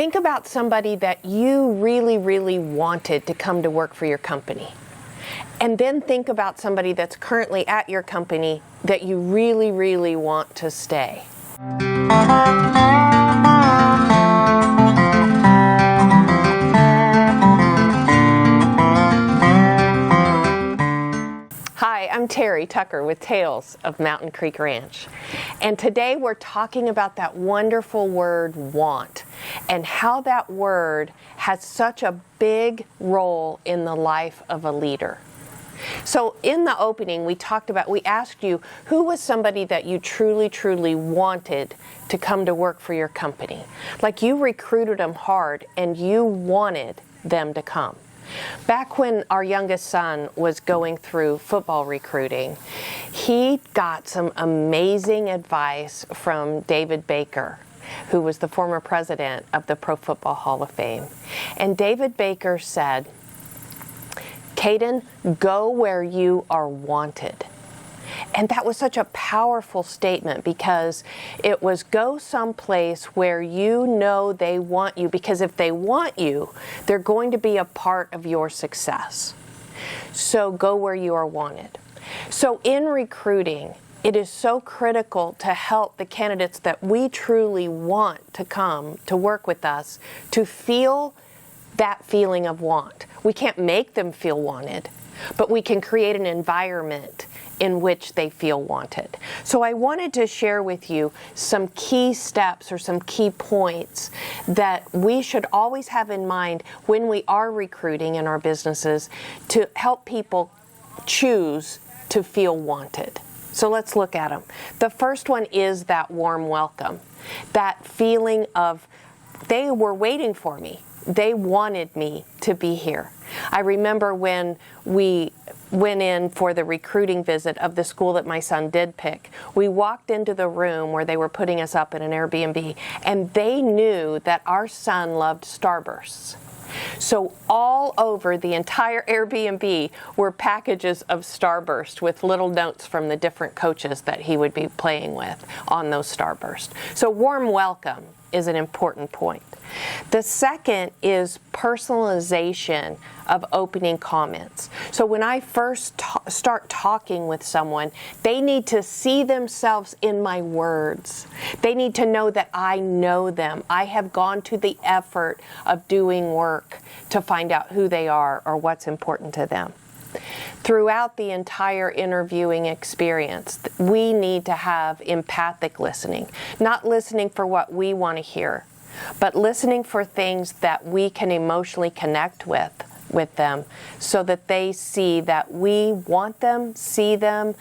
Think about somebody that you really, really wanted to come to work for your company. And then think about somebody that's currently at your company that you really, really want to stay. Hi, I'm Terry Tucker with Tales of Mountain Creek Ranch. And today we're talking about that wonderful word, want, and how that word has such a big role in the life of a leader. So in the opening, we asked you, who was somebody that you truly, truly wanted to come to work for your company? Like you recruited them hard and you wanted them to come. Back when our youngest son was going through football recruiting, he got some amazing advice from David Baker, who was the former president of the Pro Football Hall of Fame. And David Baker said, "Caden, go where you are wanted." And that was such a powerful statement because it was go someplace where you know they want you, because if they want you, they're going to be a part of your success. So go where you are wanted. So in recruiting, it is so critical to help the candidates that we truly want to come to work with us to feel that feeling of want. We can't make them feel wanted, but we can create an environment in which they feel wanted. So I wanted to share with you some key steps or some key points that we should always have in mind when we are recruiting in our businesses to help people choose to feel wanted. So let's look at them. The first one is that warm welcome. That feeling of they were waiting for me. They wanted me to be here. I remember when we went in for the recruiting visit of the school that my son did pick. We walked into the room where they were putting us up in an Airbnb, and they knew that our son loved Starbursts. So all over the entire Airbnb were packages of Starburst with little notes from the different coaches that he would be playing with on those Starburst. So warm welcome is an important point. The second is personalization of opening comments. So when I first start talking with someone, they need to see themselves in my words. They need to know that I know them. I have gone to the effort of doing work to find out who they are or what's important to them. Throughout the entire interviewing experience, we need to have empathic listening, not listening for what we want to hear, but listening for things that we can emotionally connect with them so that they see that we want them, see them,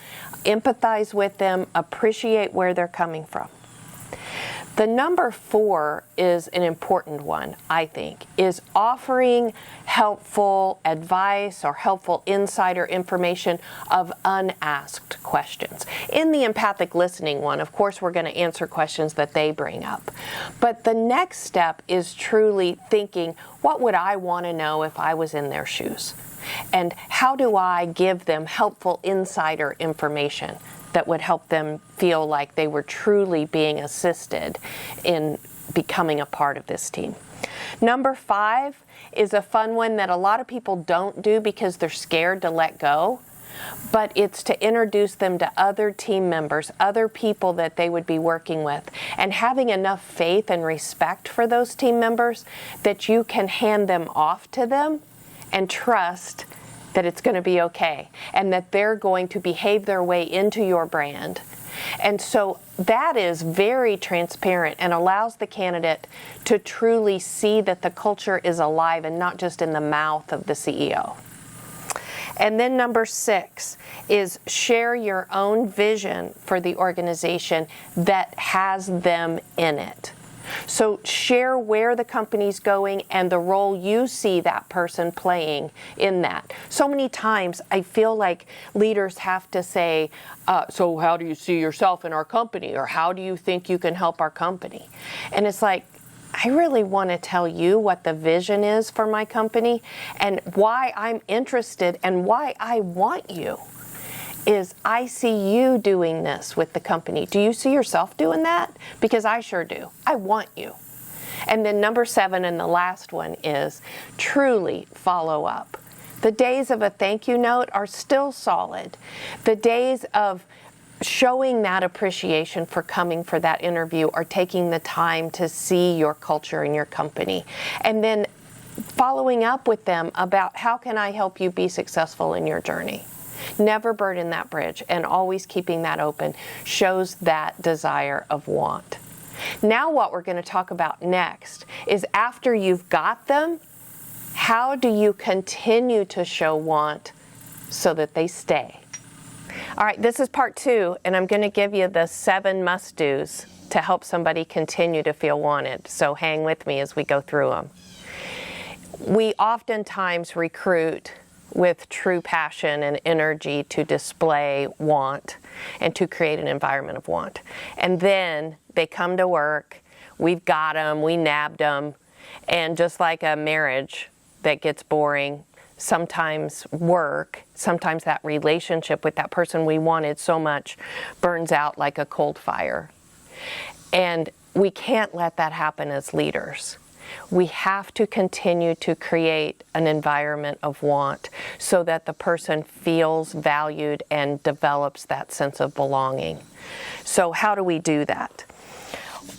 empathize with them, appreciate where they're coming from. The number 4 is an important one, I think, is offering helpful advice or helpful insider information of unasked questions. In the empathic listening one, of course, we're going to answer questions that they bring up. But the next step is truly thinking, what would I want to know if I was in their shoes? And how do I give them helpful insider information that would help them feel like they were truly being assisted in becoming a part of this team? Number 5 is a fun one that a lot of people don't do because they're scared to let go, but it's to introduce them to other team members, other people that they would be working with, and having enough faith and respect for those team members that you can hand them off to them and trust that it's going to be okay and that they're going to behave their way into your brand. And so that is very transparent and allows the candidate to truly see that the culture is alive and not just in the mouth of the CEO. And then number 6 is share your own vision for the organization that has them in it. So share where the company's going and the role you see that person playing in that. So many times I feel like leaders have to say, so how do you see yourself in our company? Or how do you think you can help our company? And it's like, I really want to tell you what the vision is for my company and why I'm interested and why I want you. Is I see you doing this with the company. Do you see yourself doing that? Because I sure do. I want you. And then number 7, and the last one, is truly follow up. The days of a thank you note are still solid. The days of showing that appreciation for coming for that interview or taking the time to see your culture and your company. And then following up with them about how can I help you be successful in your journey. Never burden that bridge, and always keeping that open shows that desire of want. Now what we're going to talk about next is, after you've got them, how do you continue to show want so that they stay? All right, this is part 2, and I'm going to give you the 7 must-dos to help somebody continue to feel wanted. So hang with me as we go through them. We oftentimes recruit with true passion and energy to display want and to create an environment of want. And then they come to work, we've got them, we nabbed them, and just like a marriage that gets boring, sometimes sometimes that relationship with that person we wanted so much burns out like a cold fire. And we can't let that happen as leaders. We have to continue to create an environment of want so that the person feels valued and develops that sense of belonging. So how do we do that?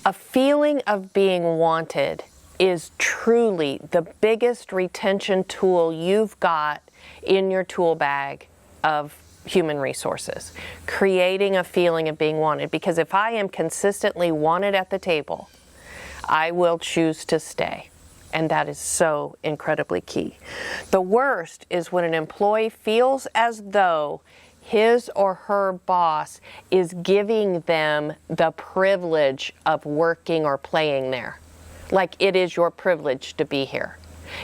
A feeling of being wanted is truly the biggest retention tool you've got in your tool bag of human resources. Creating a feeling of being wanted. Because if I am consistently wanted at the table, I will choose to stay. And that is so incredibly key. The worst is when an employee feels as though his or her boss is giving them the privilege of working or playing there. Like it is your privilege to be here.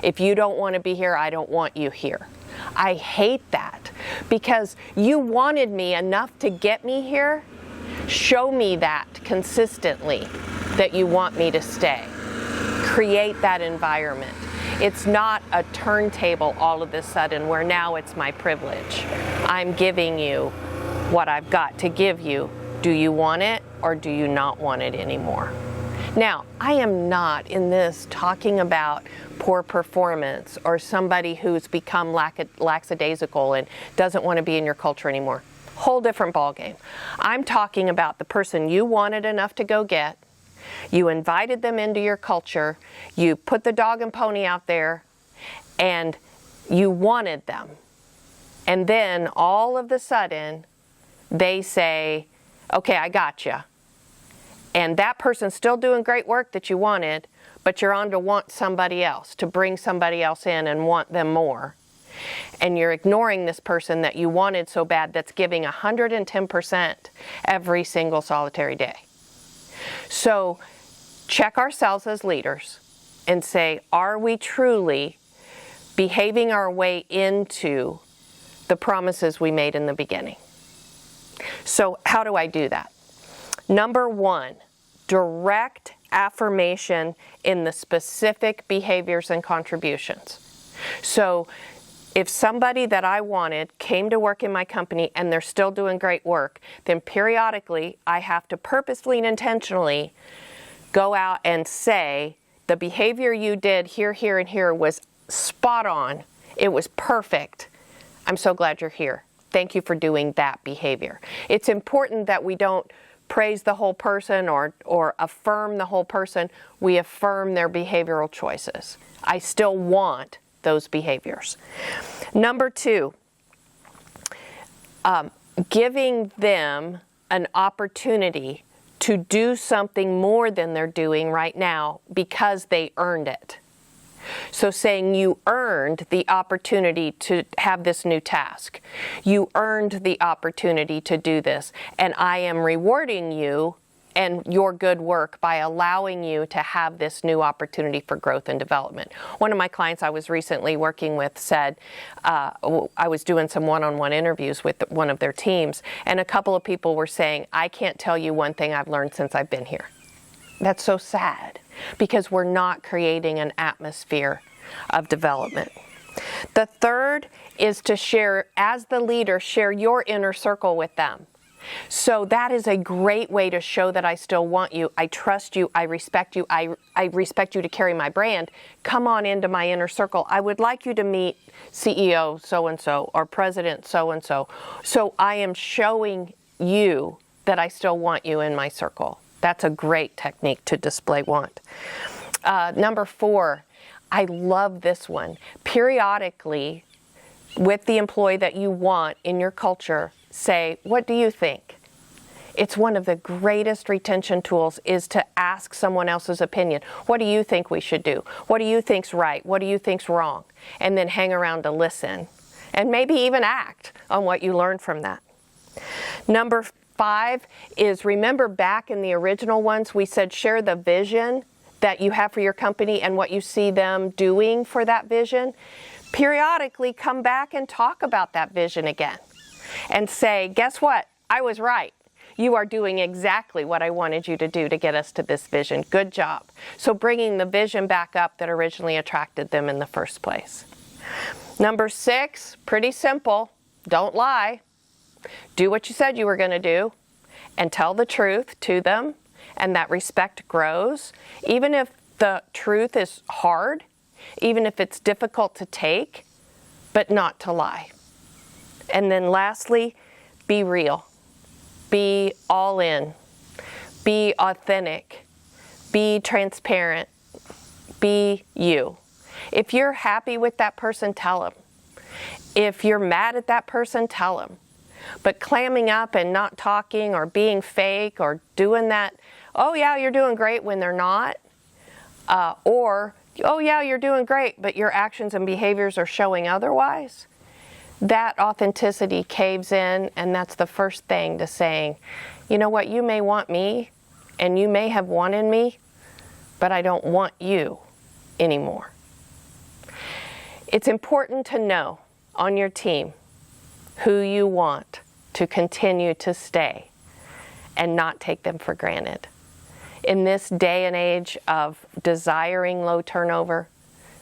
If you don't want to be here, I don't want you here. I hate that, because you wanted me enough to get me here. Show me that consistently, that you want me to stay. Create that environment. It's not a turntable all of a sudden where now it's my privilege. I'm giving you what I've got to give you. Do you want it or do you not want it anymore? Now, I am not in this talking about poor performance or somebody who's become lackadaisical and doesn't want to be in your culture anymore. Whole different ballgame. I'm talking about the person you wanted enough to go get. You invited them into your culture. You put the dog and pony out there, and you wanted them. And then all of a sudden, they say, okay, I got you. And that person's still doing great work that you wanted, but you're on to want somebody else, to bring somebody else in and want them more. And you're ignoring this person that you wanted so bad that's giving 110% every single solitary day. So check ourselves as leaders and say, are we truly behaving our way into the promises we made in the beginning? So how do I do that? Number 1, direct affirmation in the specific behaviors and contributions. So if somebody that I wanted came to work in my company and they're still doing great work, then periodically I have to purposefully and intentionally go out and say, the behavior you did here, here, and here was spot on. It was perfect. I'm so glad you're here. Thank you for doing that behavior. It's important that we don't praise the whole person or affirm the whole person. We affirm their behavioral choices. I still want those behaviors. Number 2, giving them an opportunity to do something more than they're doing right now because they earned it. So saying, you earned the opportunity to have this new task. You earned the opportunity to do this, and I am rewarding you and your good work by allowing you to have this new opportunity for growth and development. One of my clients I was recently working with said, I was doing some one-on-one interviews with one of their teams, and a couple of people were saying, I can't tell you one thing I've learned since I've been here. That's so sad, because we're not creating an atmosphere of development. The third is to share, as the leader, share your inner circle with them. So that is a great way to show that I still want you. I trust you. I respect you. I respect you to carry my brand. Come on into my inner circle. I would like you to meet CEO so-and-so or President so-and-so. So I am showing you that I still want you in my circle. That's a great technique to display want. Number 4, I love this one. Periodically, with the employee that you want in your culture, say, what do you think? It's one of the greatest retention tools is to ask someone else's opinion. What do you think we should do? What do you think's right? What do you think's wrong? And then hang around to listen and maybe even act on what you learned from that. Number 5 is, remember back in the original ones, we said share the vision that you have for your company and what you see them doing for that vision. Periodically come back and talk about that vision again and say, guess what? I was right. You are doing exactly what I wanted you to do to get us to this vision. Good job. So bringing the vision back up that originally attracted them in the first place. Number 6, pretty simple. Don't lie. Do what you said you were going to do and tell the truth to them, and that respect grows. Even if the truth is hard, even if it's difficult to take, but not to lie. And then lastly, be real. Be all in. Be authentic. Be transparent. Be you. If you're happy with that person, tell them. If you're mad at that person, tell them. But clamming up and not talking or being fake or doing that, oh yeah, you're doing great when they're not, or oh yeah, you're doing great, but your actions and behaviors are showing otherwise, that authenticity caves in, and that's the first thing to saying, you know what, you may want me, and you may have wanted me, but I don't want you anymore. It's important to know on your team who you want to continue to stay and not take them for granted. In this day and age of desiring low turnover,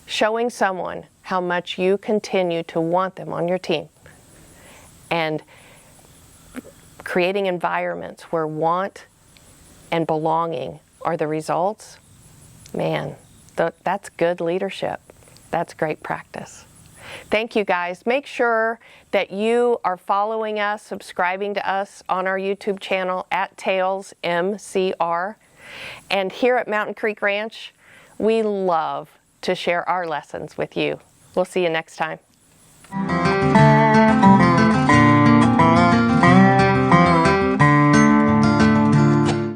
showing someone how much you continue to want them on your team and creating environments where want and belonging are the results, man, that's good leadership. That's great practice. Thank you guys. Make sure that you are following us, subscribing to us on our YouTube channel at Tails MCR. And here at Mountain Creek Ranch, we love to share our lessons with you. We'll see you next time.